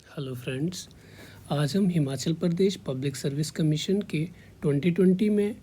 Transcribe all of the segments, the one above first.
Hello friends, आज हम Himachal Pradesh public service commission के 2020 में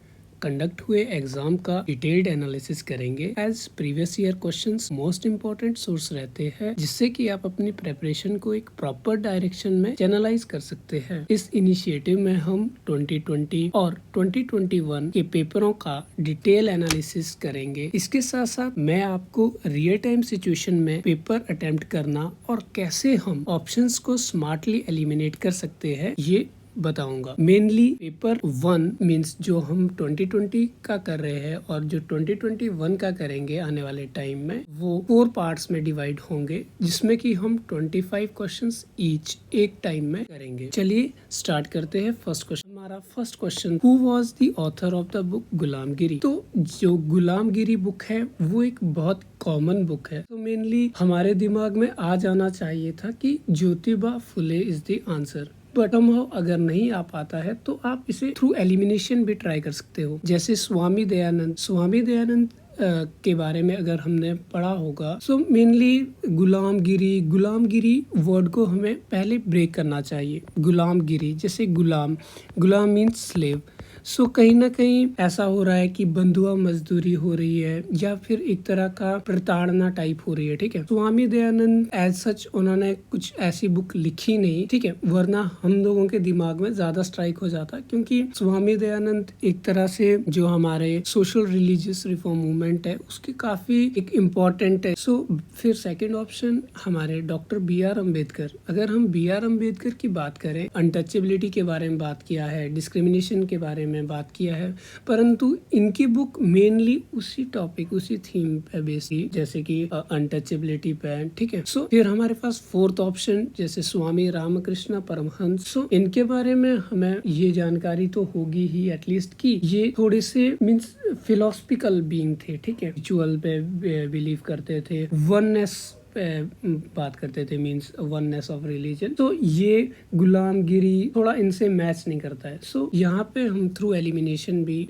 कंडक्ट हुए एग्जाम का डिटेल्ड एनालिसिस करेंगे। As previous year questions most important source रहते हैं, जिससे कि आप अपनी प्रेपरेशन को एक प्रॉपर डायरेक्शन में चैनलाइज कर सकते हैं। इस इनिशिएटिव में हम 2020 और 2021 के पेपरों का डिटेल एनालिसिस करेंगे। इसके साथ साथ मैं आपको रियल टाइम सिचुएशन में पेपर अटेम्प्ट करना और कैसे हम ऑप्शंस को स्मार्टली एलिमिनेट कर सकते हैं ये बताऊंगा। मेनली पेपर 1 मीन्स जो हम 2020 का कर रहे हैं और जो 2021 का करेंगे आने वाले टाइम में, वो 4 पार्ट्स में डिवाइड होंगे, जिसमें कि हम 25 क्वेश्चंस ईच एक टाइम में करेंगे। चलिए स्टार्ट करते हैं। फर्स्ट क्वेश्चन, हमारा first question, who was the author of the book गुलामगिरी। तो जो गुलामगिरी बुक है वो एक बहुत कॉमन बुक है, तो मेनली हमारे दिमाग में आ जाना चाहिए था कि Jyotiba Phule is the answer. But अगर नहीं आ पाता है तो आप इसे थ्रू एलिमिनेशन भी ट्राई कर सकते हो। जैसे स्वामी दयानंद के बारे में अगर हमने पढ़ा होगा, सो मेनली गुलामगिरी वर्ड को हमें पहले ब्रेक करना चाहिए। गुलामगिरी जैसे गुलाम मीन्स स्लेव। सो कहीं ना कहीं ऐसा हो रहा है कि बंधुआ मजदूरी हो रही है या फिर एक तरह का प्रताड़ना टाइप हो रही है। ठीक है, स्वामी दयानंद एज सच उन्होंने कुछ ऐसी बुक लिखी नहीं, ठीक है, वरना हम लोगों के दिमाग में ज्यादा स्ट्राइक हो जाता, क्योंकि स्वामी दयानंद एक तरह से जो हमारे सोशल रिलीजियस रिफॉर्म मूवमेंट है उसकी काफी एक इम्पोर्टेंट है। सो फिर सेकेंड ऑप्शन हमारे डॉक्टर B.R. अम्बेडकर। अगर हम B.R. अम्बेडकर की बात करें, अनटचेबिलिटी के बारे में बात किया है, डिस्क्रिमिनेशन के बारे में बात किया है, परंतु इनकी बुक मेनली उसी टॉपिक उसी थीम पे बेस्ड थी, जैसे कि अनटचेबिलिटी पे। ठीक है, सो फिर हमारे पास फोर्थ ऑप्शन जैसे स्वामी रामकृष्ण परमहंस। सो इनके बारे में हमें ये जानकारी तो होगी ही एटलीस्ट कि ये थोड़े से मीन्स फिलोसफिकल बीइंग थे। ठीक है, रिचुअल पे बिलीव करते थे, वननेस बात करते थे, मीन्स वननेस ऑफ रिलीजन। तो ये गुलामगिरी थोड़ा इनसे मैच नहीं करता है। सो यहाँ पे हम थ्रू एलिमिनेशन भी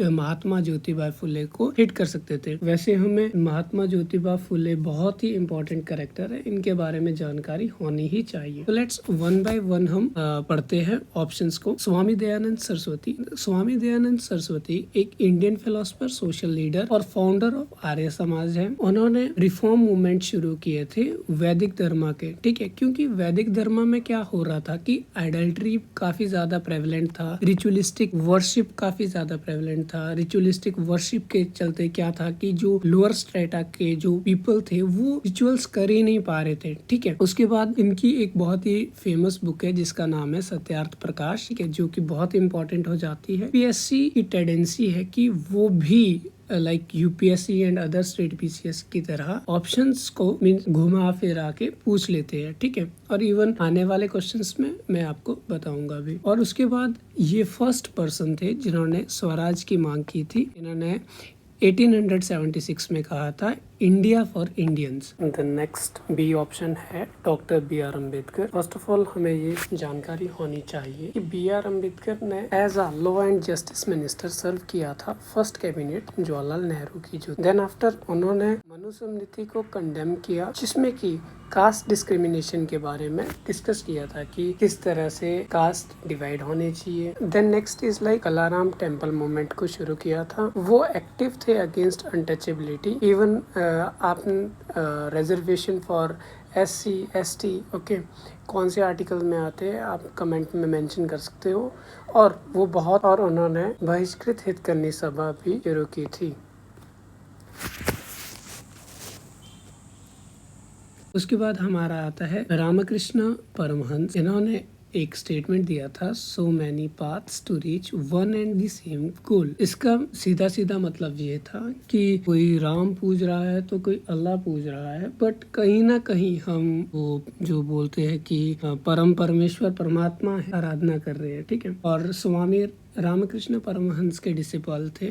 महात्मा ज्योतिबा फुले को हिट कर सकते थे। वैसे हमें महात्मा ज्योतिबा फुले बहुत ही इम्पोर्टेंट कैरेक्टर है, इनके बारे में जानकारी होनी ही चाहिए। तो लेट्स वन बाय वन हम पढ़ते हैं ऑप्शंस को। स्वामी दयानंद सरस्वती एक इंडियन फिलोसफर, सोशल लीडर और फाउंडर ऑफ आर्य समाज है। उन्होंने रिफॉर्म मूवमेंट शुरू किए थे वैदिक धर्म के। ठीक है, क्योंकि वैदिक धर्म में क्या हो रहा था कि आइडल्ट्री काफी ज्यादा प्रेवलेंट था, रिचुअलिस्टिक वर्शिप काफी ज्यादा प्रेवलेंट था। रिचुअलिस्टिक वर्शिप के चलते क्या था कि जो लोअर स्ट्रेटा के जो पीपल थे वो रिचुअल्स कर ही नहीं पा रहे थे। ठीक है, उसके बाद इनकी एक बहुत ही फेमस बुक है जिसका नाम है सत्यार्थ प्रकाश। ठीक है, जो कि बहुत इंपॉर्टेंट हो जाती है। PSC की टेंडेंसी है कि वो भी like UPSC and other state PCS की तरह ऑप्शंस को मीन्स घुमा फिरा के पूछ लेते हैं। ठीक है, और इवन आने वाले क्वेश्चंस में मैं आपको बताऊंगा भी। और उसके बाद ये फर्स्ट पर्सन थे जिन्होंने स्वराज की मांग की थी। इन्होंने 1876 में कहा था India for Indians. The next B option है doctor B.R. Ambedkar. First of all हमें ये जानकारी होनी चाहिए कि B.R. अम्बेडकर ने as a law and justice minister serve किया था फर्स्ट कैबिनेट जवाहरलाल नेहरू की। जो देन आफ्टर उन्होंने मनुस्मृति को कंडेम किया, जिसमें कि कास्ट डिस्क्रिमिनेशन के बारे में डिस्कस किया था कि किस तरह से कास्ट डिवाइड होने चाहिए। Then next is like Kalaram temple movement को शुरू किया था। वो एक्टिव थे अगेंस्ट अनटचेबिलिटी। इवन आप reservation for SC ST okay कौन से आर्टिकल में आते हैं आप कमेंट में मेंशन कर सकते हो। और वो बहुत, और उन्होंने बहिष्कृत हित करनी सभा भी शुरू की थी। उसके बाद हमारा आता है रामकृष्ण परमहंस। इन्होंने एक स्टेटमेंट दिया था, so many paths to reach one and the same goal. इसका सीधा सीधा मतलब ये था कि कोई राम पूज रहा है तो कोई अल्लाह पूज रहा है, बट कहीं ना कहीं हम वो जो बोलते हैं कि परम परमेश्वर परमात्मा है, आराधना कर रहे हैं। ठीक है, और स्वामी रामकृष्ण परमहंस के डिसिपल थे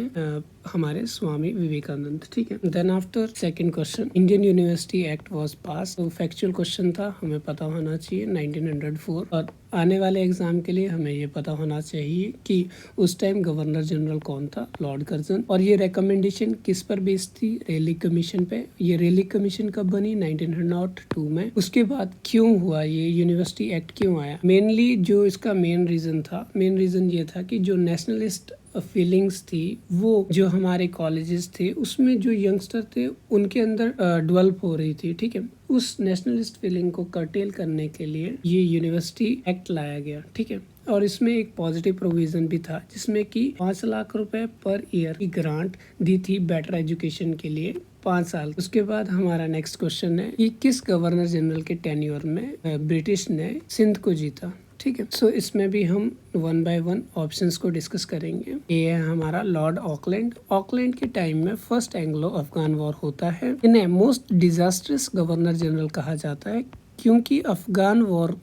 हमारे स्वामी विवेकानंद। ठीक है, then after second question, Indian university act was pass. तो फैक्चुअल क्वेश्चन था, हमें पता होना चाहिए 1904। और आने वाले एग्जाम के लिए हमें ये पता होना चाहिए कि उस टाइम गवर्नर जनरल कौन था, लॉर्ड कर्जन। और ये रिकमेंडेशन किस पर बेस्ड थी, रेलिक कमीशन पे। ये रेलिक कमीशन कब बनी, 1902 में। उसके बाद क्यों हुआ ये यूनिवर्सिटी एक्ट क्यों आया, मेनली जो इसका मेन रीज़न ये था कि जो नेशनलिस्ट फीलिंग्स थी वो जो हमारे कॉलेजेस थे उसमें जो यंगस्टर थे उनके अंदर डेवलप हो रही थी, ठीक है। उस नेशनलिस्ट फीलिंग को कर्टेल करने के लिए ये यूनिवर्सिटी एक्ट लाया गया, ठीक है। और इसमें एक पॉजिटिव प्रोविजन भी था जिसमें कि 5 लाख रुपए पर ईयर की ग्रांट दी थी बेटर एजुकेशन के लिए 5 साल। उसके बाद हमारा नेक्स्ट क्वेश्चन है कि किस गवर्नर जनरल के टेन्योर में ब्रिटिश ने सिंध को जीता, ठीक है। सो इसमें भी हम 1 बाय 1 ऑप्शंस को डिस्कस करेंगे। ये है हमारा लॉर्ड ऑकलैंड। ऑकलैंड के टाइम में फर्स्ट एंग्लो अफगान वॉर होता है। इन्हें मोस्ट डिजास्ट्रस गवर्नर जनरल कहा जाता है क्योंकि अफगान वॉर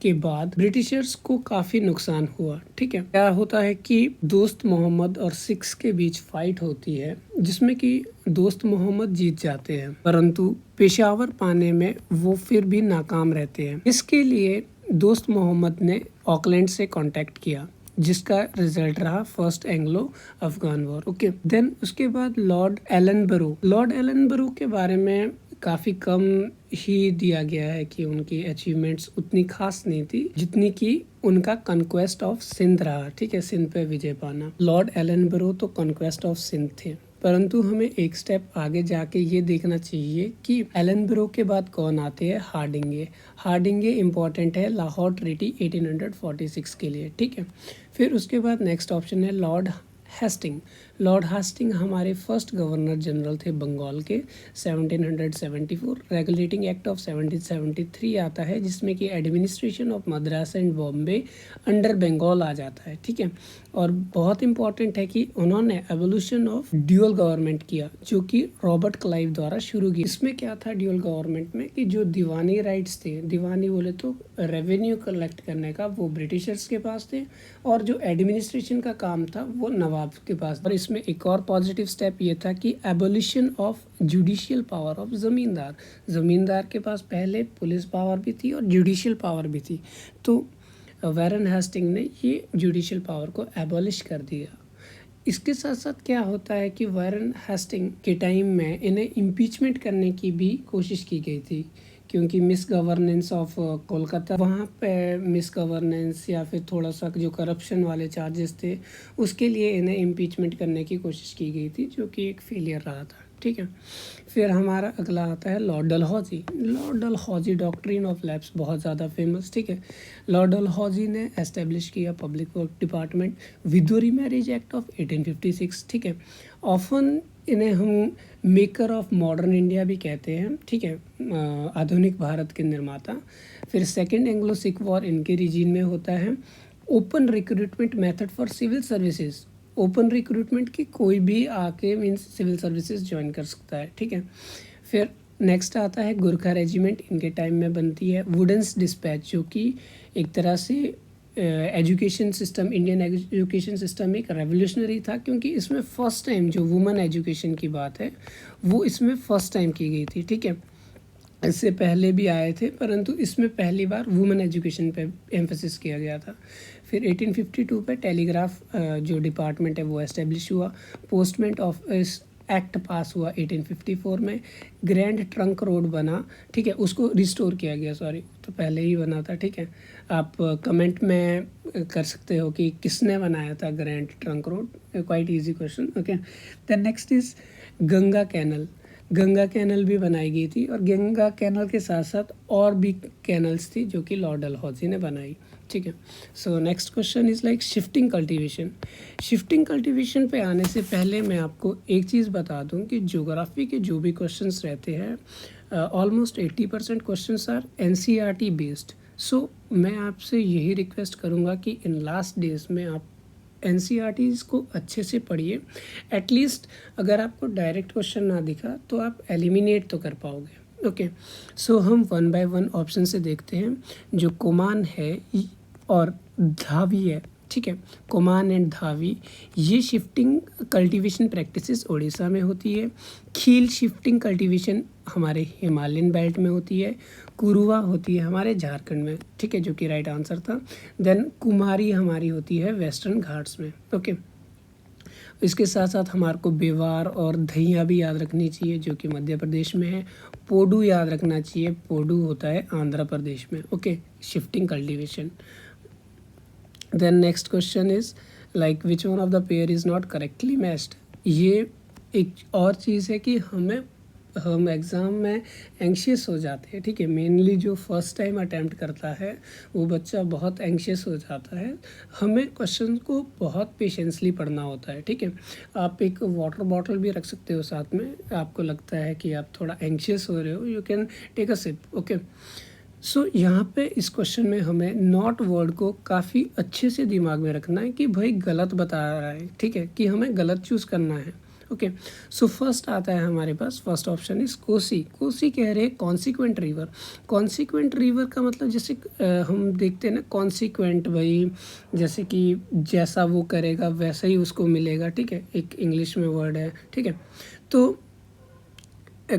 के बाद ब्रिटिशर्स को काफी नुकसान हुआ, ठीक है। क्या होता है कि दोस्त मोहम्मद और सिख्स के बीच फाइट होती है जिसमें कि दोस्त मोहम्मद जीत जाते हैं परंतु पेशावर पाने में वो फिर भी नाकाम रहते हैं। इसके लिए दोस्त मोहम्मद ने ऑकलैंड से कांटेक्ट किया जिसका रिजल्ट रहा first Anglo Afghan war, okay. Then उसके बाद लॉर्ड एलन बरो के बारे में काफ़ी कम ही दिया गया है कि उनकी अचीवमेंट्स उतनी खास नहीं थी जितनी कि उनका कॉन्क्वेस्ट ऑफ सिंध रहा, ठीक है, सिंध पे विजय पाना। लॉर्ड एलन तो कॉन्क्वेस्ट ऑफ सिंध थे परंतु हमें एक स्टेप आगे जाके ये देखना चाहिए कि एलन के बाद कौन आते हैं, हार्डिंगे इम्पॉर्टेंट है लाहौर ट्रीटी 1846 के लिए, ठीक है। फिर उसके बाद नेक्स्ट ऑप्शन है लॉर्ड हेस्टिंग हमारे फर्स्ट गवर्नर जनरल थे बंगाल के 1774। रेगुलेटिंग एक्ट ऑफ 1773 आता है जिसमें कि administration of Madras and Bombay under Bengal आ जाता है, ठीक है। और बहुत इंपॉर्टेंट है कि उन्होंने एवोल्यूशन ऑफ ड्यूअल गवर्नमेंट किया जो कि रॉबर्ट क्लाइव द्वारा शुरू की। इसमें क्या था ड्यूअल गवर्नमेंट में कि जो दीवानी राइट्स थे, दीवानी बोले तो रेवेन्यू कलेक्ट करने का, वो ब्रिटिशर्स के पास थे और जो एडमिनिस्ट्रेशन का काम था वो नवाब के पास। और इसमें एक और पॉजिटिव स्टेप ये था कि abolition of judicial power of जमींदार के पास पहले पुलिस पावर भी थी और जुडिशियल पावर भी थी, तो वैरन हेस्टिंग ने ये जुडिशियल पावर को एबॉलिश कर दिया। इसके साथ साथ क्या होता है कि वैरन हेस्टिंग के टाइम में इन्हें इम्पीचमेंट करने की भी कोशिश की गई थी क्योंकि मिस गवर्नेंस ऑफ कोलकाता, वहाँ पे मिस गवर्नेंस या फिर थोड़ा सा जो करप्शन वाले चार्जेस थे उसके लिए इन्हें इम्पीचमेंट करने की कोशिश की गई थी जो कि एक फेलियर रहा था, ठीक है। फिर हमारा अगला आता है Lord Dalhousie doctrine of lapse, बहुत ज़्यादा फेमस, ठीक है। लॉर्ड डलहौजी ने एस्टेब्लिश किया public work department, widow marriage act of 1856, ठीक है। ऑफन इन्हें हम मेकर ऑफ मॉडर्न इंडिया भी कहते हैं, ठीक है, आधुनिक भारत के निर्माता। फिर सेकेंड एंग्लो सिख वॉर इनके रीजन में होता है। Open recruitment method for civil services, open recruitment की कोई भी आके मीन्स सिविल सर्विसेज ज्वाइन कर सकता है, ठीक है। फिर नेक्स्ट आता है गुरखा रेजिमेंट, इनके टाइम में बनती है। वुडेंस डिस्पैच जो कि एक तरह से education system, Indian education system एक रेवोल्यूशनरी था क्योंकि इसमें फर्स्ट टाइम जो वुमेन एजुकेशन की बात है वो इसमें फर्स्ट टाइम की गई थी, ठीक है। इससे पहले भी आए थे परंतु इसमें पहली बार वुमेन एजुकेशन पे एम्फेसिस किया गया था। फिर 1852 पे टेलीग्राफ जो डिपार्टमेंट है वो एस्टेब्लिश हुआ। पोस्टमेंट ऑफिस एक्ट पास हुआ 1854 में। ग्रैंड ट्रंक रोड बना, ठीक है, उसको रिस्टोर किया गया, सॉरी तो पहले ही बना था, ठीक है। आप कमेंट में कर सकते हो कि किसने बनाया था grand trunk road, quite easy question, okay. Then next is Ganga canal भी बनाई गई थी और गंगा कैनल के साथ साथ और भी कैनल्स थी जो कि लॉर्ड डलहौजी ने बनाई, ठीक है। So next question is like shifting cultivation पे आने से पहले मैं आपको एक चीज़ बता दूं कि ज्योग्राफी के जो भी क्वेश्चंस रहते हैं almost 80% questions are NCERT based. So मैं आपसे यही रिक्वेस्ट करूंगा कि इन लास्ट डेज में आप NCERTs को अच्छे से पढ़िए। एटलीस्ट अगर आपको डायरेक्ट क्वेश्चन ना दिखा तो आप एलिमिनेट तो कर पाओगे, ओके। सो हम 1 बाय 1 ऑप्शन से देखते हैं। जो कुमान है और धावी है ठीक है। कोमान एंड धावी, ये शिफ्टिंग कल्टीवेशन प्रैक्टिसेस उड़ीसा में होती है। खील शिफ्टिंग कल्टीवेशन हमारे हिमालयन बेल्ट में होती है। कुरुआ होती है हमारे झारखंड में, ठीक है, जो कि राइट आंसर था। देन कुमारी हमारी होती है वेस्टर्न घाट्स में। ओके, इसके साथ साथ हमारे को बेवार और धैया भी याद रखनी चाहिए, जो कि मध्य प्रदेश में है। पोडू याद रखना चाहिए, पोडू होता है आंध्र प्रदेश में। Okay, shifting cultivation. Then next question is like which one of the pair is not correctly matched. ये एक और चीज़ है कि हम एग्ज़ाम में एंशियस हो जाते हैं, ठीक है। मेनली जो फर्स्ट टाइम अटैम्प्ट करता है वो बच्चा बहुत एंशियस हो जाता है। हमें क्वेश्चन को बहुत पेशेंसली पढ़ना होता है, ठीक है। आप एक वाटर बॉटल भी रख सकते हो साथ में, आपको लगता है कि आप थोड़ा एंशियस हो रहे हो, you can take a sip. Okay, so यहाँ पे इस क्वेश्चन में हमें नॉट वर्ड को काफ़ी अच्छे से दिमाग में रखना है कि भाई गलत बता रहा है, ठीक है, कि हमें गलत चूज़ करना है। ओके, सो फर्स्ट आता है हमारे पास, first option is Kosi. Kosi कह रहे हैं कॉन्सिक्वेंट रिवर। कॉन्सिक्वेंट रिवर का मतलब जैसे हम देखते हैं ना, कॉन्सिक्वेंट भाई जैसे कि जैसा वो करेगा वैसा ही उसको मिलेगा, ठीक है, एक इंग्लिश में वर्ड है, ठीक है। तो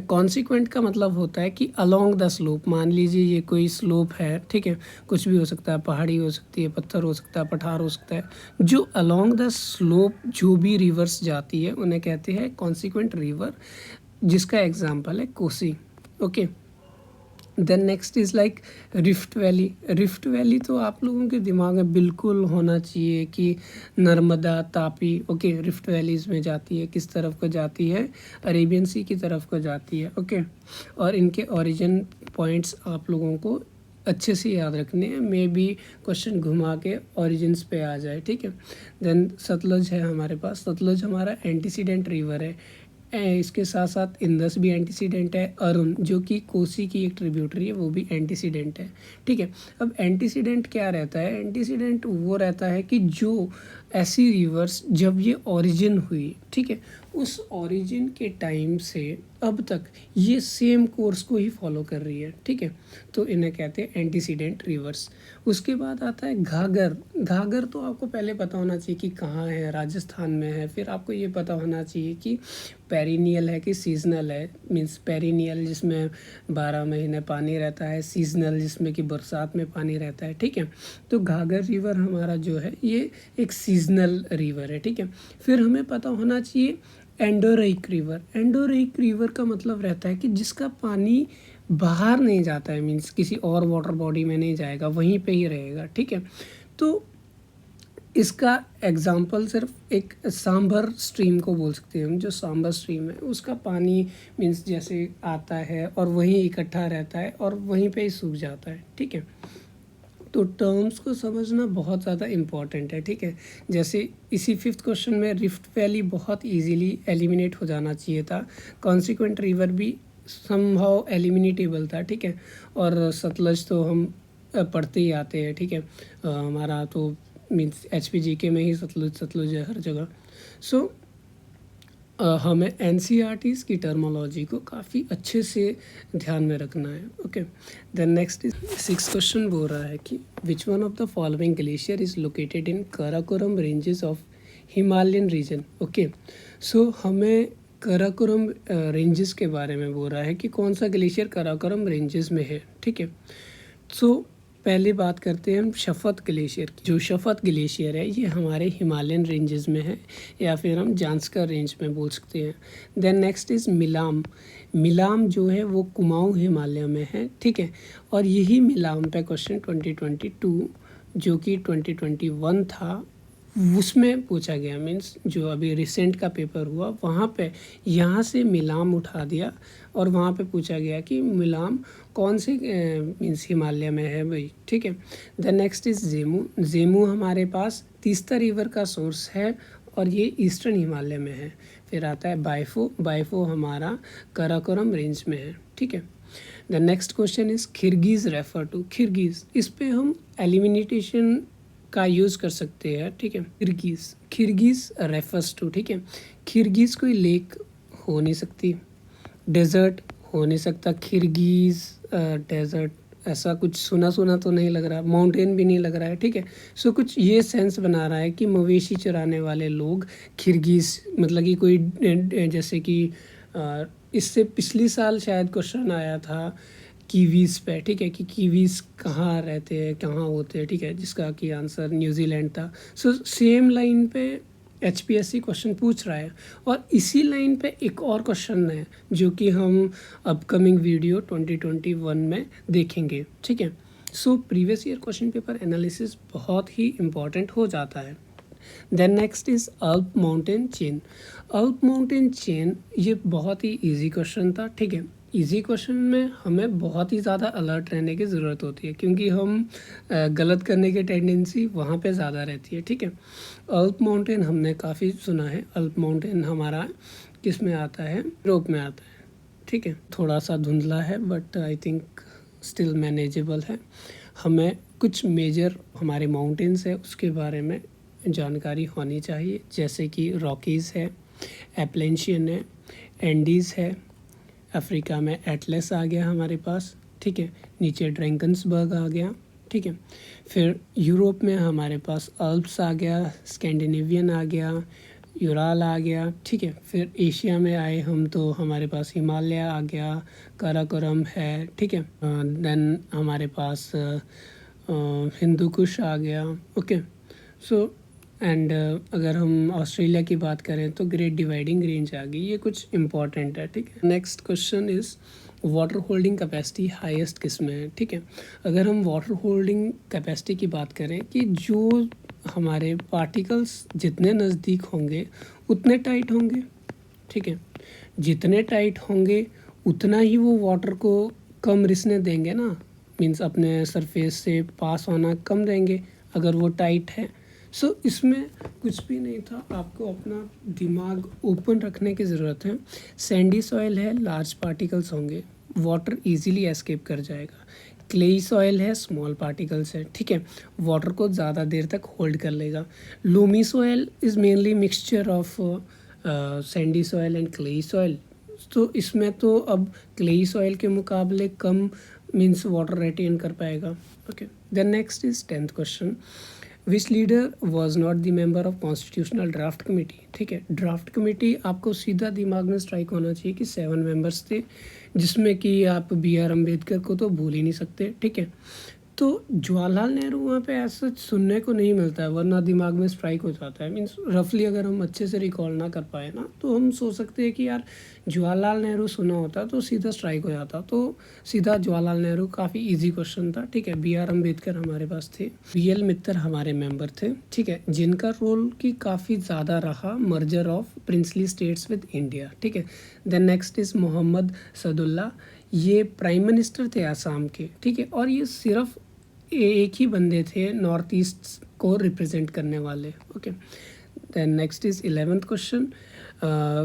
कॉन्सिक्वेंट का मतलब होता है कि अलोंग द स्लोप। मान लीजिए ये कोई स्लोप है, ठीक है, कुछ भी हो सकता है, पहाड़ी हो सकती है, पत्थर हो सकता है, पठार हो सकता है, जो अलोंग द स्लोप जो भी रिवर्स जाती है उन्हें कहते हैं कॉन्सिक्वेंट रिवर, जिसका एग्जाम्पल है Kosi. Okay, then next is like rift valley. Rift valley तो आप लोगों के दिमाग में बिल्कुल होना चाहिए कि Narmada, Tapi, okay, rift valleys में जाती है। किस तरफ को जाती है? अरेबियन सी की तरफ को जाती है। ओके, और इनके ओरिजिन पॉइंट्स आप लोगों को अच्छे से याद रखने हैं, मे बी क्वेश्चन घुमा के ओरिजिन्स पे आ जाए, ठीक है। देन सतलज है हमारे पास। सतलज हमारा एंटीसीडेंट रिवर है। इसके साथ साथ इंदस भी एंटीसीडेंट है। अरुण जो कि कोसी की एक ट्रिब्यूटरी है वो भी एंटीसीडेंट है, ठीक है। अब एंटीसीडेंट क्या रहता है? एंटीसीडेंट वो रहता है कि जो ऐसी रिवर्स जब ये ओरिजिन हुई, ठीक है, उस ओरिजिन के टाइम से अब तक ये सेम कोर्स को ही फॉलो कर रही है, ठीक है, तो इन्हें कहते हैं एंटीसीडेंट रिवर्स। उसके बाद आता है घाघर। घाघर तो आपको पहले पता होना चाहिए कि कहाँ है, राजस्थान में है। फिर आपको ये पता होना चाहिए कि पेरिनियल है कि सीजनल है। मीन्स पेरिनियल जिसमें 12 महीने पानी रहता है, सीजनल जिसमें कि बरसात में पानी रहता है, ठीक है। तो घाघर रिवर हमारा जो है ये एक सीजनल रिवर है, ठीक है। फिर हमें पता होना चाहिए एंडोरेइक रिवर। एंडोरेइक रिवर का मतलब रहता है कि जिसका पानी बाहर नहीं जाता है, मीन्स किसी और वाटर बॉडी में नहीं जाएगा, वहीं पे ही रहेगा, ठीक है। तो इसका एग्जाम्पल सिर्फ एक सांभर स्ट्रीम को बोल सकते हैं हम। जो सांभर स्ट्रीम है उसका पानी मीन्स जैसे आता है और वहीं इकट्ठा रहता है और वहीं पे ही सूख जाता है, ठीक है। तो टर्म्स को समझना बहुत ज़्यादा इम्पॉर्टेंट है, ठीक है। जैसे इसी फिफ्थ क्वेश्चन में रिफ्ट वैली बहुत इजीली एलिमिनेट हो जाना चाहिए था। कॉन्सिक्वेंट रिवर भी समहाउ एलिमिनेटेबल था, ठीक है। और सतलज तो हम पढ़ते ही आते हैं, ठीक है। हमारा तो मीन्स HPGK में ही सतलुज है हर जगह। सो हमें NCERTs की टर्मोलॉजी को काफ़ी अच्छे से ध्यान में रखना है। Okay, then next is six question बोल रहा है कि which one of the following glacier is located in Karakoram ranges of Himalayan region. Okay, so हमें काराकोरम रेंजेस के बारे में बोल रहा है कि कौन सा ग्लेशियर काराकोरम रेंजेस में है, ठीक है। सो पहले बात करते हैं हम शफत ग्लेशियर की। जो शफत ग्लेशियर है ये हमारे हिमालयन रेंजेस में है, या फिर हम जांस्कर रेंज में बोल सकते हैं। Then next is Milam. Milam जो है वो कुमाऊं हिमालय में है, ठीक है। और यही मिलाम पे क्वेश्चन 2022 जो कि 2021 था उसमें पूछा गया। मीन्स जो अभी रिसेंट का पेपर हुआ वहाँ पे यहाँ से मिलाम उठा दिया और वहाँ पे पूछा गया कि मिलाम कौन से मीन्स हिमालय में है भाई, ठीक है। The next is Zemu. Zemu हमारे पास तीस्ता रिवर का सोर्स है और ये ईस्टर्न हिमालय में है। फिर आता है बाइफो। बाइफो हमारा काराकोरम रेंज में है, ठीक है। The next question is Kyrgyz refer to. Kyrgyz, इस पे हम एलिमिनेशन का यूज़ कर सकते हैं, ठीक है। खिरगीज़ रेफर्स टू, ठीक है। खिरगीज़ कोई लेक हो नहीं सकती, डेजर्ट हो नहीं सकता। खिरगीज़ डेजर्ट ऐसा कुछ सुना सुना तो नहीं लग रहा, माउंटेन भी नहीं लग रहा है, ठीक है। सो कुछ ये सेंस बना रहा है कि मवेशी चराने वाले लोग किर्गिज़, मतलब कि कोई जैसे कि इससे पिछली साल शायद क्वेश्चन आया था कीवीज़ पे, ठीक है, कि कीवीज़ कहाँ रहते हैं, कहाँ होते हैं, ठीक है, जिसका कि आंसर न्यूजीलैंड था। सो सेम लाइन पे HPSC क्वेश्चन पूछ रहा है, और इसी लाइन पे एक और क्वेश्चन है जो कि हम अपकमिंग वीडियो 2021 में देखेंगे, ठीक है। So previous year question paper analysis बहुत ही इम्पॉर्टेंट हो जाता है। देन नेक्स्ट इज़ अल्प माउंटेन चेन। अल्प माउंटेन चेन ये बहुत ही इजी क्वेश्चन था, ठीक है। इजी क्वेश्चन में हमें बहुत ही ज़्यादा अलर्ट रहने की ज़रूरत होती है, क्योंकि हम गलत करने की टेंडेंसी वहाँ पे ज़्यादा रहती है, ठीक है। अल्प माउंटेन हमने काफ़ी सुना है। अल्प माउंटेन हमारा किस में आता है, यूरोप में आता है, ठीक है। थोड़ा सा धुंधला है but I think still manageable है। हमें कुछ मेजर हमारे माउंटेन्स है उसके बारे में जानकारी होनी चाहिए, जैसे कि रॉकीज़ है, एप्लेंशियन है, एंडीज़ है, अफ्रीका में एटलस आ गया हमारे पास, ठीक है, नीचे ड्रैंकन्सबर्ग आ गया, ठीक है। फिर यूरोप में हमारे पास अल्प्स आ गया, स्कैंडिनेवियन आ गया, यूराल आ गया, ठीक है। फिर एशिया में आए हम तो हमारे पास हिमालय आ गया, काराकोरम है, ठीक है। देन हमारे पास हिंदू कुश आ गया, ओके। सो एंड अगर हम ऑस्ट्रेलिया की बात करें तो ग्रेट डिवाइडिंग रेंज आ गई। ये कुछ इंपॉर्टेंट है, ठीक है। Next question is water holding capacity highest किस में है, ठीक है। अगर हम वाटर होल्डिंग कैपेसिटी की बात करें कि जो हमारे पार्टिकल्स जितने नज़दीक होंगे उतने टाइट होंगे, ठीक है। जितने टाइट होंगे उतना ही वो वाटर को कम रिसने देंगे ना, मीन्स अपने सरफेस से पास होना कम देंगे अगर वो टाइट है। सो इसमें कुछ भी नहीं था, आपको अपना दिमाग ओपन रखने की ज़रूरत है। सैंडी सॉइल है, लार्ज पार्टिकल्स होंगे, वाटर इजीली एस्केप कर जाएगा। क्लेई सॉइल है, स्मॉल पार्टिकल्स है, ठीक है, वाटर को ज़्यादा देर तक होल्ड कर लेगा। Loamy soil is mainly mixture of Sandy soil and clayey soil. तो इसमें तो अब क्लेई सॉइल के मुकाबले कम मीन्स वाटर रिटेन कर पाएगा, okay. Then next is 10th question, which leader was not the member of constitutional draft committee, ठीक है। ड्राफ्ट कमेटी आपको सीधा दिमाग में स्ट्राइक होना चाहिए कि 7 मेंबर्स थे, जिसमें कि आप BR अम्बेडकर को तो भूल ही नहीं सकते, ठीक है। तो जवाहरलाल नेहरू वहाँ पे ऐसा सुनने को नहीं मिलता है, वरना दिमाग में स्ट्राइक हो जाता है। मीन्स रफली अगर हम अच्छे से रिकॉल ना कर पाए ना तो हम सोच सकते हैं कि यार जवाहरलाल नेहरू सुना होता तो सीधा स्ट्राइक हो जाता। तो सीधा जवाहरलाल नेहरू काफ़ी इजी क्वेश्चन था, ठीक है। BR अम्बेडकर हमारे पास थे, BL मित्तर हमारे मेंबर थे, ठीक है, जिनका रोल की काफ़ी ज़्यादा रहा merger of princely states with India, ठीक है। Then next is Mohammed Saadulla, ये प्राइम मिनिस्टर थे आसाम के, ठीक है, और ये सिर्फ एक ही बंदे थे नॉर्थ ईस्ट को रिप्रेजेंट करने वाले, okay. Then next is 11th question,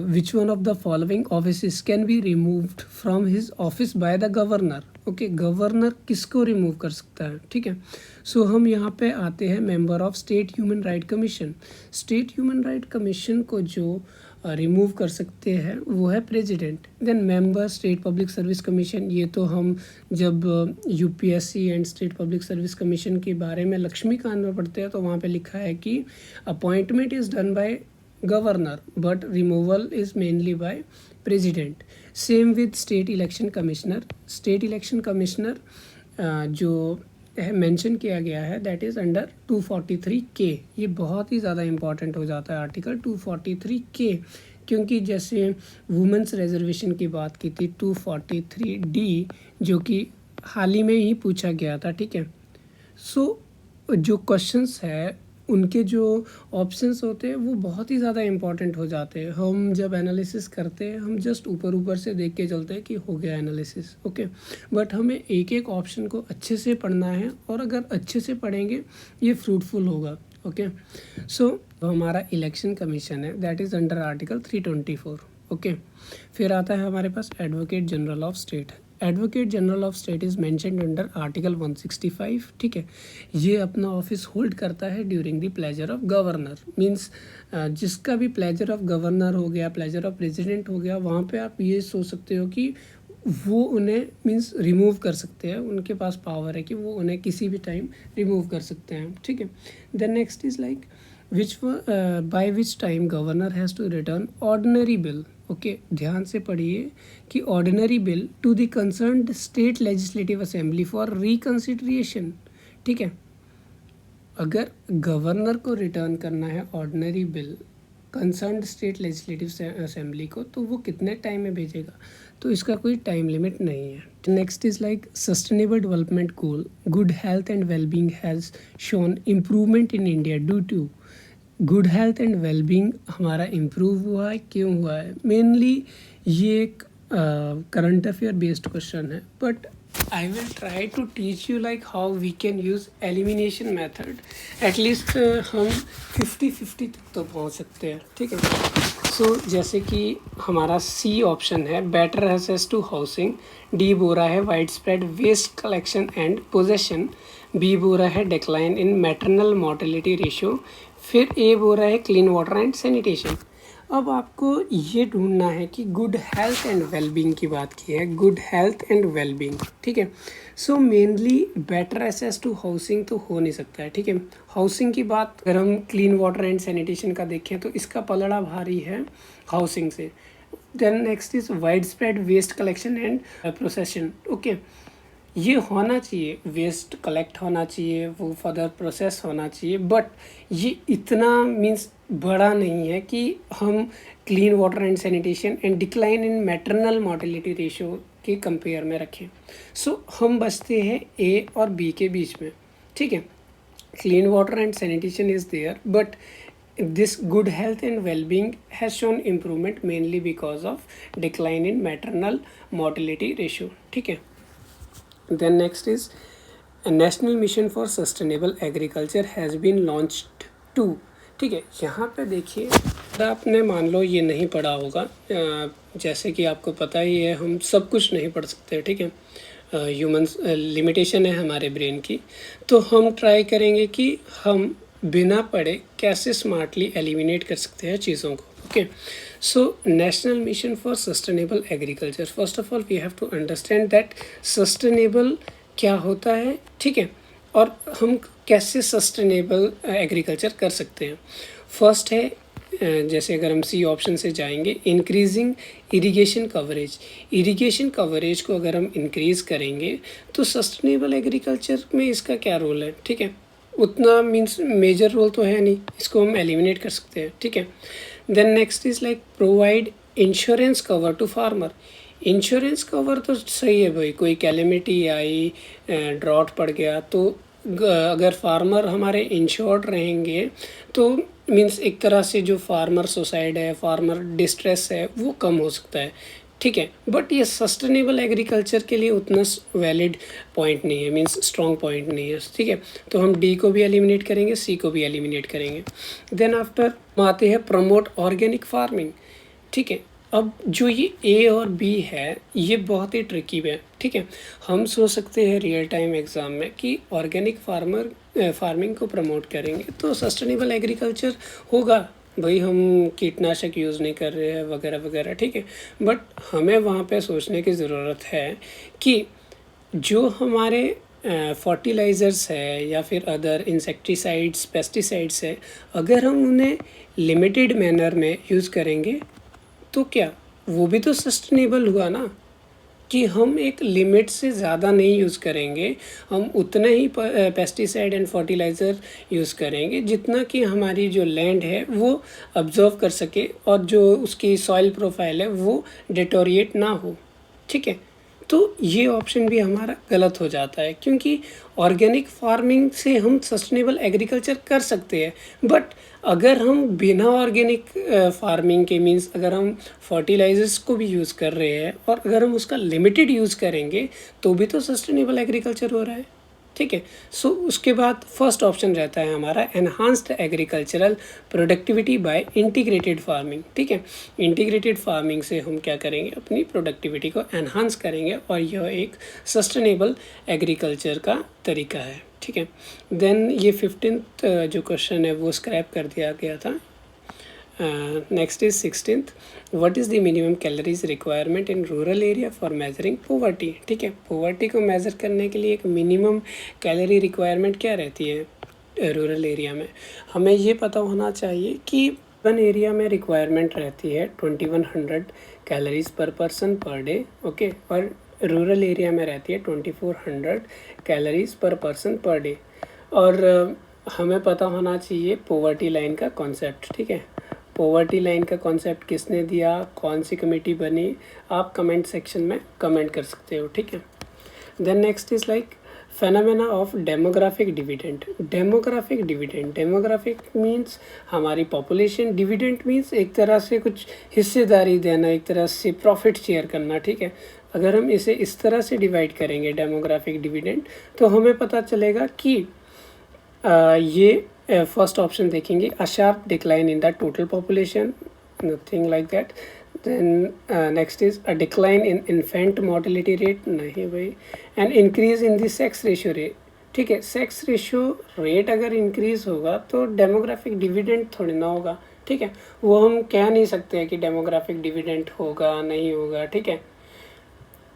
which one of the following office can be removed from his office by the governor, okay. Governor किसको रिमूव कर सकता है, ठीक है। सो हम यहाँ पे आते हैं member of state human right commission. State human right commission को जो रिमूव कर सकते हैं वो है president. Then member state public service commission, ये तो हम जब UPSC and state public service commission के बारे में लक्ष्मीकांत में पढ़ते हैं तो वहाँ पे लिखा है कि appointment is done by governor but removal is mainly by president. Same with state election commissioner. State election commissioner जो मेंशन किया गया है दैट इज़ अंडर 243K। ये बहुत ही ज़्यादा इंपॉर्टेंट हो जाता है आर्टिकल 243K, क्योंकि जैसे वुमेंस रिजर्वेशन की बात की थी 243D, जो कि हाल ही में ही पूछा गया था, ठीक है। सो जो क्वेश्चंस है उनके जो ऑप्शंस होते हैं वो बहुत ही ज़्यादा इंपॉर्टेंट हो जाते हैं। हम जब एनालिसिस करते हैं हम जस्ट ऊपर ऊपर से देख के चलते हैं कि हो गया एनालिसिस, ओके, बट हमें एक एक ऑप्शन को अच्छे से पढ़ना है, और अगर अच्छे से पढ़ेंगे ये फ्रूटफुल होगा, ओके। सो हमारा इलेक्शन कमीशन है that is under article 324, okay. फिर आता है हमारे पास advocate general of state. Advocate general of state is mentioned under article 165, ठीक है। ये अपना ऑफिस होल्ड करता है during the pleasure of governor. Means जिसका भी प्लेजर ऑफ गवर्नर हो गया, प्लेजर ऑफ प्रेसिडेंट हो गया, वहाँ पे आप ये सोच सकते हो कि वो उन्हें मीन्स रिमूव कर सकते हैं, उनके पास पावर है कि वो उन्हें किसी भी टाइम रिमूव कर सकते हैं, ठीक है। Then next is like which by which time governor has to return ordinary bill. Okay, ध्यान से पढ़िए कि ordinary bill to the concerned state legislative assembly for reconsideration, ठीक है। अगर गवर्नर को रिटर्न करना है ordinary bill concerned state legislative assembly को, तो वो कितने टाइम में भेजेगा, तो इसका कोई टाइम लिमिट नहीं है। Next is like sustainable development goal good health and wellbeing has shown improvement in India due to. Good health and wellbeing हमारा इम्प्रूव हुआ है, क्यों हुआ है? मेनली ये एक करंट अफेयर बेस्ड क्वेश्चन है, but I will try to teach you like how we can use elimination method. At least हम 50-50 तक तो पहुँच सकते हैं, ठीक है। सो जैसे कि हमारा सी ऑप्शन है better access to housing, D बोल रहा है wide spread waste collection and possession, B बोल रहा है decline in maternal mortality ratio, फिर ए बोल रहा है क्लीन वाटर एंड सैनिटेशन। अब आपको ये ढूंढना है कि गुड हेल्थ एंड वेलबींग की बात की है, गुड हेल्थ एंड वेलबींग, ठीक है। So mainly better access to housing तो हो नहीं सकता है, ठीक है। हाउसिंग की बात अगर हम क्लीन वाटर एंड सैनिटेशन का देखें तो इसका पलड़ा भारी है हाउसिंग से। Then next is wide spread waste collection and procession. Okay, ये होना चाहिए, वेस्ट कलेक्ट होना चाहिए, वो फर्दर प्रोसेस होना चाहिए, बट ये इतना मीन्स बड़ा नहीं है कि हम clean water and sanitation and decline in maternal mortality ratio के कंपेयर में रखें। सो हम बचते हैं ए और बी के बीच में, ठीक है। Clean water and sanitation is there, but this good health and well-being has shown improvement mainly because of decline in maternal mortality ratio, ठीक है। Then next is a national mission for sustainable agriculture has been launched too, ठीक है। यहाँ पे देखिए, आपने मान लो ये नहीं पढ़ा होगा, जैसे कि आपको पता ही है हम सब कुछ नहीं पढ़ सकते, ठीक है। ह्यूमंस लिमिटेशन है हमारे ब्रेन की, तो हम ट्राई करेंगे कि हम बिना पढ़े कैसे स्मार्टली एलिमिनेट कर सकते हैं चीज़ों को, okay. So national mission for sustainable agriculture, first of all we have to understand that sustainable क्या होता है, ठीक है, और हम कैसे सस्टेनेबल एग्रीकल्चर कर सकते हैं। फर्स्ट है, जैसे अगर हम सी ऑप्शन से जाएंगे, increasing irrigation coverage. Irrigation coverage को अगर हम इंक्रीज़ करेंगे तो सस्टेनेबल एग्रीकल्चर में इसका क्या रोल है, ठीक है। उतना मीन्स मेजर रोल तो है नहीं, इसको हम एलिमिनेट कर सकते हैं, ठीक है। Then next is like provide insurance cover to farmer. Insurance cover तो सही है भाई, कोई कैलेमिटी आई, ड्रॉट पड़ गया, तो अगर फार्मर हमारे इंश्योर्ड रहेंगे तो मीन्स एक तरह से जो फार्मर सुसाइड है, फार्मर डिस्ट्रेस है, वो कम हो सकता है, ठीक है। बट ये सस्टेनेबल एग्रीकल्चर के लिए उतना वैलिड पॉइंट नहीं है, मीन्स स्ट्रॉन्ग पॉइंट नहीं है, ठीक है। तो हम डी को भी एलिमिनेट करेंगे, सी को भी एलिमिनेट करेंगे। देन आफ्टर आते हैं प्रमोट ऑर्गेनिक फार्मिंग, ठीक है। अब जो ये ए और बी है ये बहुत ही ट्रिकी है, ठीक है। हम सोच सकते हैं रियल टाइम एग्ज़ाम में कि ऑर्गेनिक फार्मिंग को प्रमोट करेंगे तो सस्टेनेबल एग्रीकल्चर होगा, भाई हम कीटनाशक यूज़ नहीं कर रहे हैं वगैरह वगैरह, ठीक है। बट हमें वहाँ पे सोचने की ज़रूरत है कि जो हमारे फर्टिलाइज़र्स है या फिर अदर इंसेक्टिसाइड्स, पेस्टिसाइड्स है, अगर हम उन्हें लिमिटेड मैनर में यूज़ करेंगे तो क्या वो भी तो सस्टेनेबल हुआ ना, कि हम एक लिमिट से ज़्यादा नहीं यूज़ करेंगे, हम उतना ही पेस्टिसाइड एंड फर्टिलाइज़र यूज़ करेंगे जितना कि हमारी जो लैंड है वो अब्जॉर्व कर सके और जो उसकी सॉइल प्रोफाइल है वो डिटोरिएट ना हो, ठीक है। तो ये ऑप्शन भी हमारा गलत हो जाता है, क्योंकि ऑर्गेनिक फार्मिंग से हम सस्टेनेबल एग्रीकल्चर कर सकते हैं, बट अगर हम बिना ऑर्गेनिक फार्मिंग के मीन्स अगर हम फर्टिलाइजर्स को भी यूज़ कर रहे हैं और अगर हम उसका लिमिटेड यूज़ करेंगे तो भी तो सस्टेनेबल एग्रीकल्चर हो रहा है, ठीक है। सो उसके बाद फर्स्ट ऑप्शन रहता है हमारा enhanced agricultural productivity bye integrated farming, ठीक है। इंटीग्रेटेड फार्मिंग से हम क्या करेंगे, अपनी प्रोडक्टिविटी को एनहांस करेंगे और यह एक सस्टेनेबल एग्रीकल्चर का तरीका है, ठीक है। देन ये 15th जो क्वेश्चन है वो स्क्रैप कर दिया गया था, next is 16th, what is the minimum calories requirement in rural area for measuring poverty. ठीक है, पोवर्टी को मेज़र करने के लिए एक मिनिमम कैलोरी रिक्वायरमेंट क्या रहती है रूरल एरिया में। हमें ये पता होना चाहिए कि अर्बन एरिया में रिक्वायरमेंट रहती है 2100 कैलोरीज पर पर्सन पर डे, ओके, और रूरल एरिया में रहती है 2400 कैलोरीज पर पर्सन पर डे। और हमें पता होना चाहिए पोवर्टी लाइन का कॉन्सेप्ट। ठीक है, पोवर्टी लाइन का कॉन्सेप्ट किसने दिया, कौन सी कमेटी बनी, आप कमेंट सेक्शन में कमेंट कर सकते हो। ठीक है, then next is like phenomena of demographic dividend. Demographic means हमारी पॉपुलेशन, डिविडेंड मीन्स एक तरह से कुछ हिस्सेदारी देना, एक तरह से प्रॉफिट शेयर करना। ठीक है, अगर हम इसे इस तरह से डिवाइड करेंगे डेमोग्राफिक डिविडेंड, तो हमें पता चलेगा कि ये फर्स्ट ऑप्शन देखेंगे, a sharp decline in the total population, nothing like that. Then next is a decline in infant mortality rate, नहीं भाई, and increase in the sex ratio rate. ठीक है, सेक्स रेशियो रेट अगर increase होगा तो demographic dividend थोड़ी ना होगा। ठीक है, वो हम कह नहीं सकते कि डेमोग्राफिक डिविडेंड होगा नहीं होगा। ठीक है,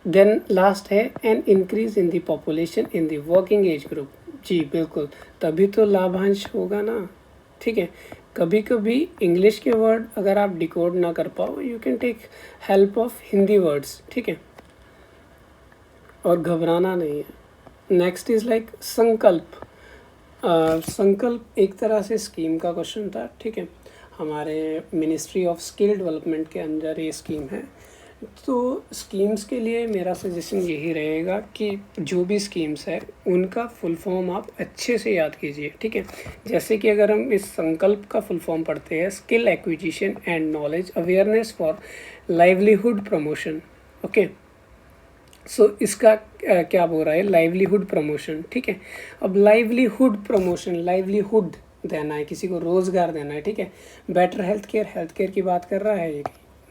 देन लास्ट है an increase in the population in the working age group. जी बिल्कुल, तभी तो लाभांश होगा ना। ठीक है, कभी कभी इंग्लिश के वर्ड अगर आप डिकोड ना कर पाओ, you can take help of Hindi words. ठीक है, और घबराना नहीं है। नेक्स्ट इज लाइक संकल्प। संकल्प एक तरह से स्कीम का क्वेश्चन था। ठीक है, हमारे मिनिस्ट्री ऑफ स्किल डेवलपमेंट के अंदर ये स्कीम है। तो स्कीम्स के लिए मेरा सजेशन यही रहेगा कि जो भी स्कीम्स है उनका फुल फॉर्म आप अच्छे से याद कीजिए। ठीक है, जैसे कि अगर हम इस संकल्प का फुल फॉर्म पढ़ते हैं, skill acquisition and knowledge awareness for livelihood promotion. Okay, so इसका क्या बोल रहा है, लाइवलीहुड प्रमोशन। ठीक है, अब लाइवलीहुड प्रमोशन, लाइवलीहुड देना है, किसी को रोज़गार देना है। ठीक है, बेटर हेल्थ केयर की बात कर रहा है ये,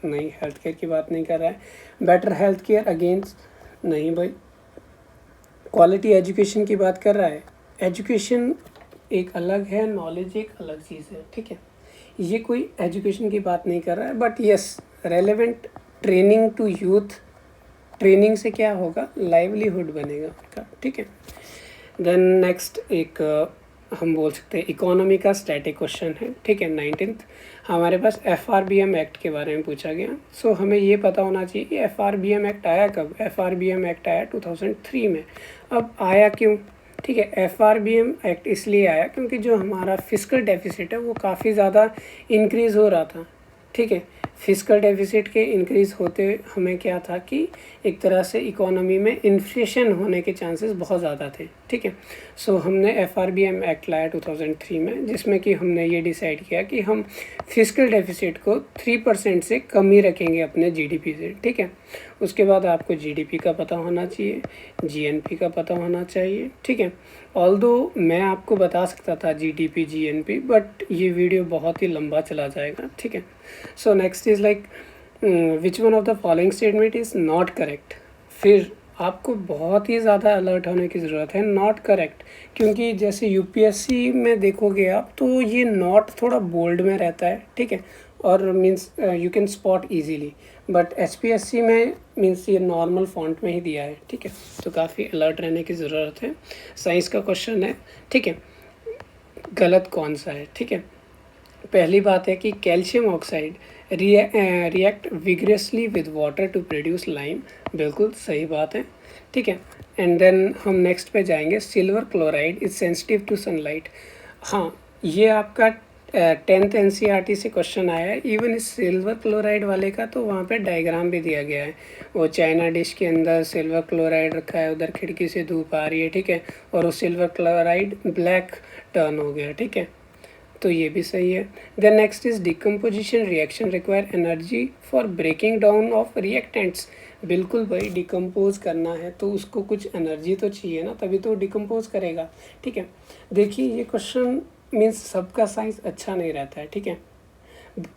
नहीं, हेल्थ केयर की बात नहीं कर रहा है। बेटर हेल्थ केयर अगेंस्ट, नहीं भाई। क्वालिटी एजुकेशन की बात कर रहा है। एजुकेशन एक अलग है, नॉलेज एक अलग चीज़ है। ठीक है, ये कोई एजुकेशन की बात नहीं कर रहा है, but yes, relevant training to youth, training से क्या होगा, लाइवलीहुड बनेगा उनका। ठीक है, देन नेक्स्ट एक हम बोल सकते हैं इकोनॉमी का स्टैटिक क्वेश्चन है। ठीक है, 19th हमारे पास FRBM एक्ट के बारे में पूछा गया। सो हमें ये पता होना चाहिए कि FRBM एक्ट आया कब। FRBM एक्ट आया 2003 में। अब आया क्यों? ठीक है, FRBM एक्ट इसलिए आया क्योंकि जो हमारा फिस्कल डेफिसिट है वो काफ़ी ज़्यादा इंक्रीज़ हो रहा था। ठीक है, फिस्कल डेफिसिट के इंक्रीज़ होते हमें क्या था कि एक तरह से इकोनॉमी में इन्फ्लेशन होने के चांसेस बहुत ज़्यादा थे। ठीक है, सो हमने FRBM एक्ट लाया 2003 में, जिसमें कि हमने ये डिसाइड किया कि हम फिस्कल डेफिसिट को 3% से कम ही रखेंगे अपने GDP से। ठीक है, उसके बाद आपको GDP का पता होना चाहिए, GNP का पता होना चाहिए। ठीक है, ऑल्दो मैं आपको बता सकता था GDP GNP, बट ये वीडियो बहुत ही लंबा चला जाएगा। ठीक है, so next is like which one of the following statement is not correct. फिर आपको बहुत ही ज़्यादा अलर्ट होने की ज़रूरत है, नॉट करेक्ट, क्योंकि जैसे UPSC में देखोगे आप तो ये नॉट थोड़ा बोल्ड में रहता है। ठीक है, और means you can spot easily, but HPSC में मीन्स ये नॉर्मल फॉन्ट में ही दिया है। ठीक है, तो काफ़ी अलर्ट रहने की ज़रूरत है। साइंस का क्वेश्चन है। ठीक है, गलत कौन सा है? ठीक है, पहली बात है कि calcium oxide react vigorously with water to produce lime, बिल्कुल सही बात है। ठीक है, एंड देन हम नेक्स्ट पे जाएंगे, silver chloride is sensitive to sunlight. हाँ, ये आपका 10th NCERT से क्वेश्चन आया है। इवन इस सिल्वर क्लोराइड वाले का तो वहाँ पे डायग्राम भी दिया गया है, वो चाइना डिश के अंदर सिल्वर क्लोराइड रखा है, उधर खिड़की से धूप आ रही है। ठीक है, और वो सिल्वर क्लोराइड ब्लैक टर्न हो गया। ठीक है, तो ये भी सही है। Then next is decomposition reaction require energy for breaking down of reactants. बिल्कुल भाई, डिकम्पोज करना है तो उसको कुछ एनर्जी तो चाहिए ना, तभी तो डिकम्पोज करेगा। ठीक है, देखिए ये क्वेश्चन मीन्स सबका साइंस अच्छा नहीं रहता है। ठीक है,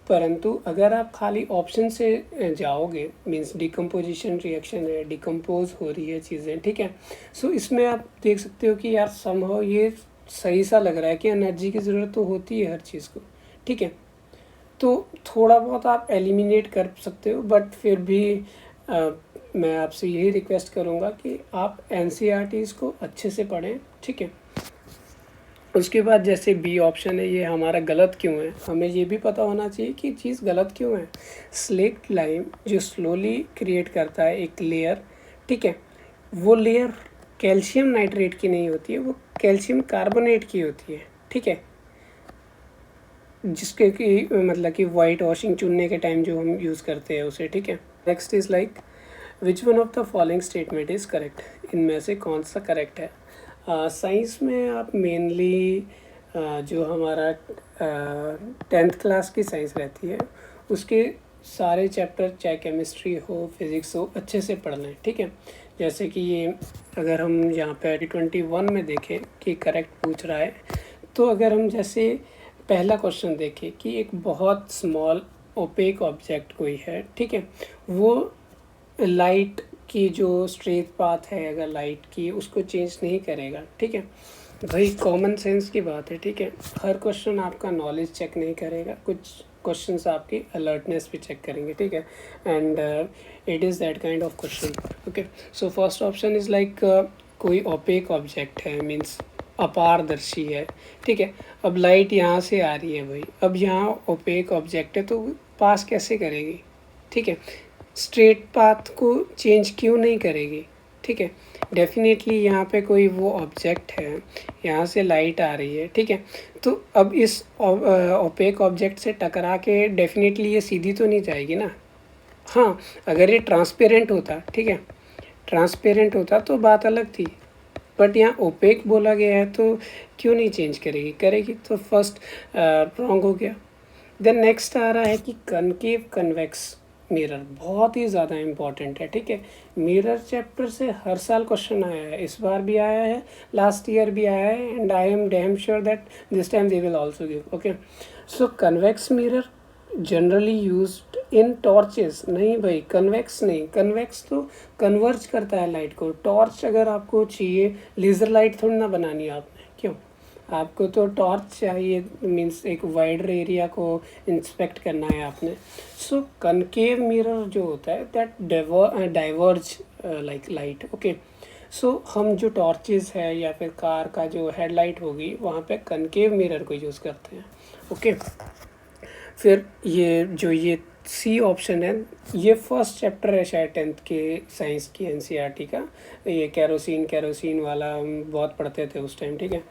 परंतु अगर आप खाली ऑप्शन से जाओगे, मीन्स डिकम्पोजिशन रिएक्शन है, डिकम्पोज हो रही है चीज़ें। ठीक है, सो इसमें आप देख सकते हो कि यार समहाउ ये सही सा लग रहा है कि एनर्जी की ज़रूरत तो होती है हर चीज़ को। ठीक है, तो थोड़ा बहुत आप एलिमिनेट कर सकते हो, बट फिर भी मैं आपसे यही रिक्वेस्ट करूँगा कि आप NCERTs को अच्छे से पढ़ें, ठीक है। उसके बाद जैसे बी ऑप्शन है, ये हमारा गलत क्यों है, हमें ये भी पता होना चाहिए कि चीज़ गलत क्यों है। स्लेक्ट लाइम जो स्लोली क्रिएट करता है एक लेयर, ठीक है, वो लेयर कैल्शियम नाइट्रेट की नहीं होती है, वो कैल्शियम कार्बोनेट की होती है, ठीक है, जिसके कि मतलब कि वाइट वॉशिंग चुनने के टाइम जो हम यूज़ करते हैं उसे, ठीक है। Next is like which one of the following statement is correct, इनमें से कौन सा करेक्ट है। साइंस में आप मेनली जो हमारा 10th क्लास की साइंस रहती है उसके सारे चैप्टर, चाहे केमिस्ट्री हो फिज़िक्स हो, अच्छे से पढ़ लें, ठीक है। जैसे कि ये अगर हम यहाँ पे 2021 में देखें कि करेक्ट पूछ रहा है, तो अगर हम जैसे पहला क्वेश्चन देखें कि एक बहुत स्मॉल ओपेक ऑब्जेक्ट कोई है, ठीक है, वो लाइट की जो स्ट्रेट पाथ है अगर लाइट की, उसको चेंज नहीं करेगा, ठीक है। भाई कॉमन सेंस की बात है, ठीक है। हर क्वेश्चन आपका नॉलेज चेक नहीं करेगा, कुछ क्वेश्चंस आपकी अलर्टनेस भी चेक करेंगे, ठीक है। And it is that kind of question, okay. So first option is like कोई ओपेक ऑब्जेक्ट है, मीन्स अपारदर्शी है, ठीक है। अब लाइट यहाँ से आ रही है भाई, अब यहाँ ओपेक ऑब्जेक्ट है तो पास कैसे करेगी, ठीक है। स्ट्रेट पाथ को चेंज क्यों नहीं करेगी, ठीक है। डेफिनेटली यहाँ पे कोई वो ऑब्जेक्ट है, यहाँ से लाइट आ रही है, ठीक है। तो अब इस ओपेक ऑब्जेक्ट से टकरा के डेफिनेटली ये सीधी तो नहीं जाएगी ना। हाँ, अगर ये ट्रांसपेरेंट होता, ठीक है, ट्रांसपेरेंट होता तो बात अलग थी, बट यहाँ ओपेक बोला गया है तो क्यों नहीं चेंज करेगी, करेगी। तो फर्स्ट रॉन्ग हो गया। देन नेक्स्ट आ रहा है कि कनकेव कन्वेक्स मिरर, बहुत ही ज़्यादा इम्पॉर्टेंट है, ठीक है। मिरर चैप्टर से हर साल क्वेश्चन आया है, इस बार भी आया है, लास्ट ईयर भी आया है, and I am damn sure that this time they will also give, okay. So convex mirror generally used in torches, नहीं भाई कन्वेक्स नहीं, कन्वेक्स तो कन्वर्ज करता है लाइट को। टॉर्च अगर आपको चाहिए, लेज़र लाइट थोड़ी ना बनानी है आपने, क्यों, आपको तो टॉर्च चाहिए, मीन्स एक वाइडर एरिया को इंस्पेक्ट करना है आपने। सो कनकेव मिरर जो होता है that diverge like light, okay. So हम जो टॉर्चेस है या फिर कार का जो हेडलाइट होगी वहाँ पे कनकेव मिरर को यूज़ करते हैं, ओके। फिर ये सी ऑप्शन है, ये फर्स्ट चैप्टर है शायद 10th के साइंस की NCERT का, ये कैरोसिन वाला हम बहुत पढ़ते थे उस टाइम, ठीक है।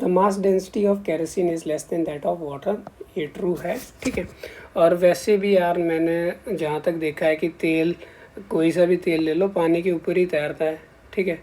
The mass density of kerosene is less than that of water, ये ट्रू है, ठीक है। और वैसे भी यार मैंने जहाँ तक देखा है कि तेल, कोई सा भी तेल ले लो पानी के ऊपर ही तैरता है, ठीक है।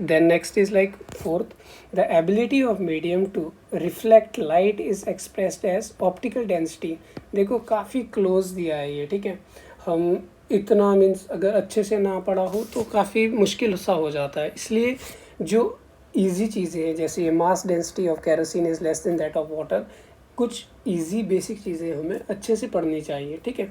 Then next is like fourth, the ability of medium to reflect light is expressed as optical density। देखो काफ़ी क्लोज दिया है ये, ठीक है। हम इतना मीन्स अगर अच्छे से ना पढ़ा हो तो काफ़ी मुश्किल सा हो जाता है, इसलिए जो इजी चीज़ें हैं जैसे ये mass density of kerosene is less than that of water, कुछ इजी बेसिक चीज़ें हमें अच्छे से पढ़नी चाहिए, ठीक है।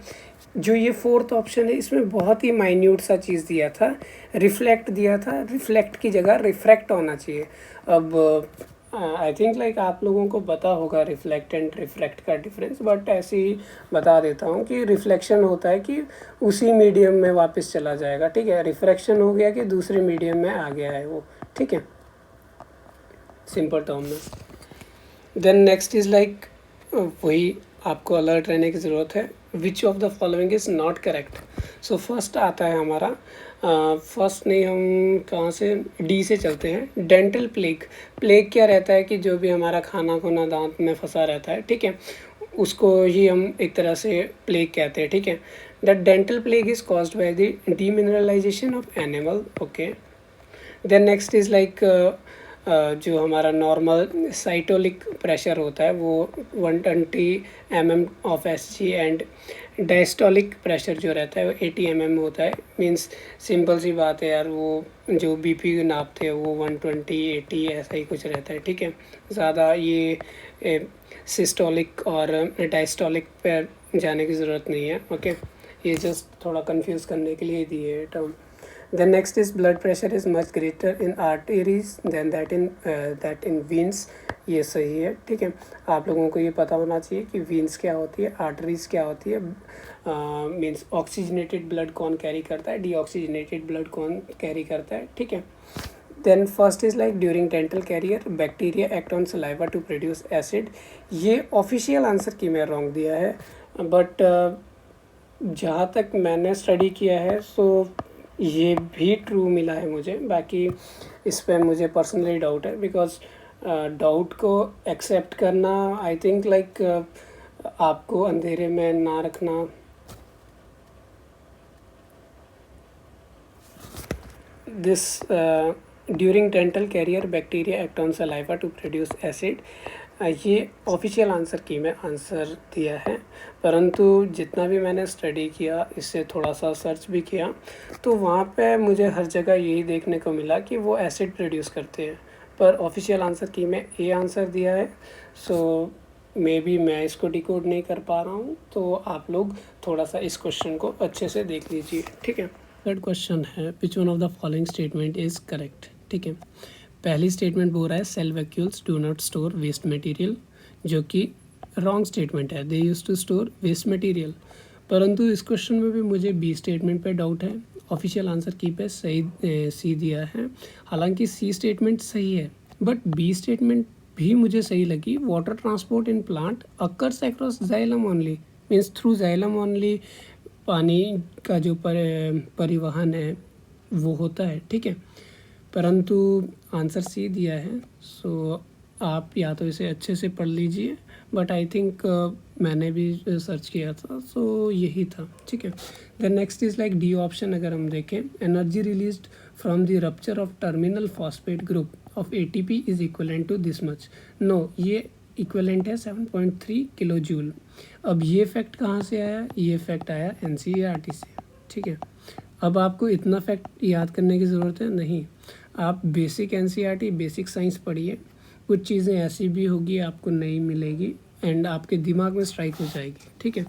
जो ये फोर्थ ऑप्शन है इसमें बहुत ही माइन्यूट सा चीज़ दिया था, रिफ्लेक्ट दिया था, रिफ्लेक्ट की जगह रिफ्रैक्ट होना चाहिए। अब आई थिंक लाइक आप लोगों को पता होगा रिफ्लेक्ट एंड रिफ्रैक्ट का डिफरेंस, बट ऐसे ही बता देता हूँ कि रिफ्लेक्शन होता है कि उसी मीडियम में वापस चला जाएगा, ठीक है। रिफ्रैक्शन हो गया कि दूसरे मीडियम में आ गया है वो, ठीक है, सिंपल टर्म में। देन नेक्स्ट इज़ लाइक वही आपको अलर्ट रहने की ज़रूरत है, which of the following is not correct. So first आता है हमारा, फर्स्ट नहीं, हम कहाँ से, डी से चलते हैं, डेंटल प्लेग। प्लेग क्या रहता है कि जो भी हमारा खाना खुना दांत में फंसा रहता है, ठीक है, उसको ही हम एक तरह से प्लेग कहते हैं, ठीक है। The dental plaque is caused by the demineralization of enamel, okay. Then next is like जो हमारा नॉर्मल साइटोलिक प्रेशर होता है वो 120 mm of SG, and diastolic pressure जो रहता है वो 80 mm होता है। मींस सिंपल सी बात है यार, वो जो BP नापते हैं वो 120 80 ऐसा ही कुछ रहता है, ठीक है। ज़्यादा ये सिस्टोलिक और डायस्टोलिक पर जाने की ज़रूरत नहीं है, ओके। ये जस्ट थोड़ा कंफ्यूज करने के लिए दिए है term. Then next is blood pressure is much greater in arteries than that in veins. ये सही है, ठीक है। आप लोगों को ये पता होना चाहिए कि veins क्या होती है, arteries क्या होती है, मीन्स ऑक्सीजनेटेड ब्लड कौन कैरी करता है, डीऑक्सीजनेटेड ब्लड कौन कैरी करता है, ठीक है। Then first is like during dental caries bacteria act on saliva to produce acid. ये ऑफिशियल आंसर की मैं रॉन्ग दिया है, बट जहाँ तक मैंने स्टडी किया है सो ये भी ट्रू मिला है मुझे। बाकी इस पर मुझे पर्सनली डाउट है, बिकॉज डाउट को एक्सेप्ट करना आई थिंक लाइक आपको अंधेरे में ना रखना। This during dental caries bacteria act on saliva to produce acid, ये ऑफिशियल आंसर की मैं आंसर दिया है, परंतु जितना भी मैंने स्टडी किया, इससे थोड़ा सा सर्च भी किया, तो वहाँ पे मुझे हर जगह यही देखने को मिला कि वो एसिड प्रोड्यूस करते हैं, पर ऑफिशियल आंसर की मैं ए आंसर दिया है। सो मे बी मैं इसको डिकोड नहीं कर पा रहा हूँ, तो आप लोग थोड़ा सा इस क्वेश्चन को अच्छे से देख लीजिए, ठीक है। थर्ड क्वेश्चन है which one of the following statement is correct, ठीक है। पहली स्टेटमेंट बोल रहा है cell vacuoles do not store waste material, जो कि रॉन्ग स्टेटमेंट है, they use to store waste material. परंतु इस क्वेश्चन में भी मुझे बी स्टेटमेंट पे डाउट है, ऑफिशियल आंसर की पे सही सी दिया है। हालांकि सी स्टेटमेंट सही है, बट बी स्टेटमेंट भी मुझे सही लगी। Water transport in plant occurs across xylem only, means through xylem only पानी का जो परिवहन है वो होता है, ठीक है। परंतु आंसर सी दिया है, सो आप या तो इसे अच्छे से पढ़ लीजिए, बट आई थिंक मैंने भी सर्च किया था, सो यही था, ठीक है। The next is like D option अगर हम देखें, energy released from the rupture of terminal phosphate group of ATP is equivalent to this much. No, ये इक्वलेंट है 7.3 किलो जूल। अब ये फैक्ट कहाँ से आया? ये फैक्ट आया NCERT से, ठीक है। अब आपको इतना फैक्ट याद करने की ज़रूरत है नहीं, आप बेसिक NCERT बेसिक साइंस पढ़िए, कुछ चीज़ें ऐसी भी होगी आपको नहीं मिलेगी एंड आपके दिमाग में स्ट्राइक हो जाएगी, ठीक है।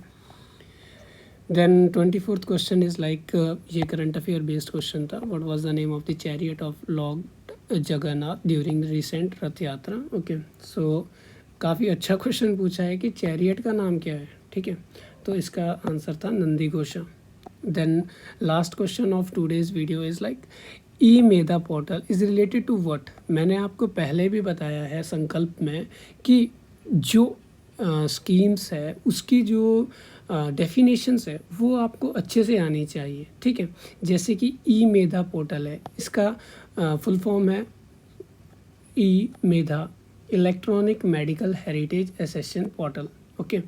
Then 24th question is like, ये करंट अफेयर बेस्ड क्वेश्चन था। What was the name of the chariot of lord Jagannath during recent Rath Yatra? Okay, सो काफ़ी अच्छा क्वेश्चन पूछा है कि चैरियट का नाम क्या है, ठीक है। तो इसका आंसर था Nandighosha. Then last question of today's video is like, E Medha portal is related to what? मैंने आपको पहले भी बताया है संकल्प में कि जो स्कीम्स है उसकी जो डेफिनेशंस है वो आपको अच्छे से आनी चाहिए, ठीक है। जैसे कि ई मेधा पोर्टल है, इसका फुल फॉर्म है E Medha, electronic medical heritage accession portal, okay.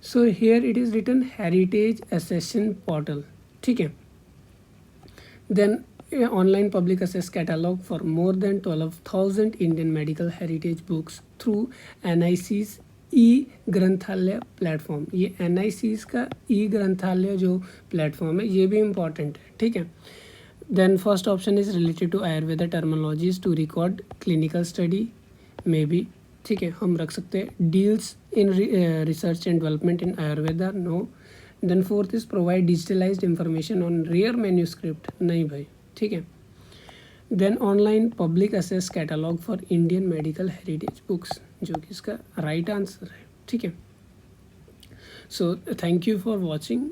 So here it is written heritage accession portal, ठीक है। Then online public access catalog for more than 12,000 Indian medical heritage books through NIC's ई-ग्रंथालय platform. ये NIC's का ई-ग्रंथालय जो platform है ये भी important है, ठीक है। Then first option is related to Ayurveda terminologies to record clinical study, may be, ठीक है, हम रख सकते हैं। Deals in research and development in Ayurveda, no. Then fourth is provide digitalized information on rare manuscript, नहीं भाई, ठीक है। Then online public access catalogue for Indian medical heritage books, जो कि इसका राइट आंसर है, ठीक है। So thank you for watching.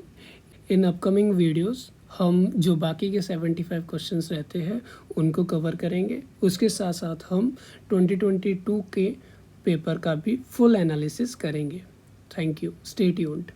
In upcoming videos हम जो बाकी के 75 क्वेश्चंस रहते हैं उनको कवर करेंगे, उसके साथ साथ हम 2022 के पेपर का भी फुल एनालिसिस करेंगे। Thank you, stay tuned.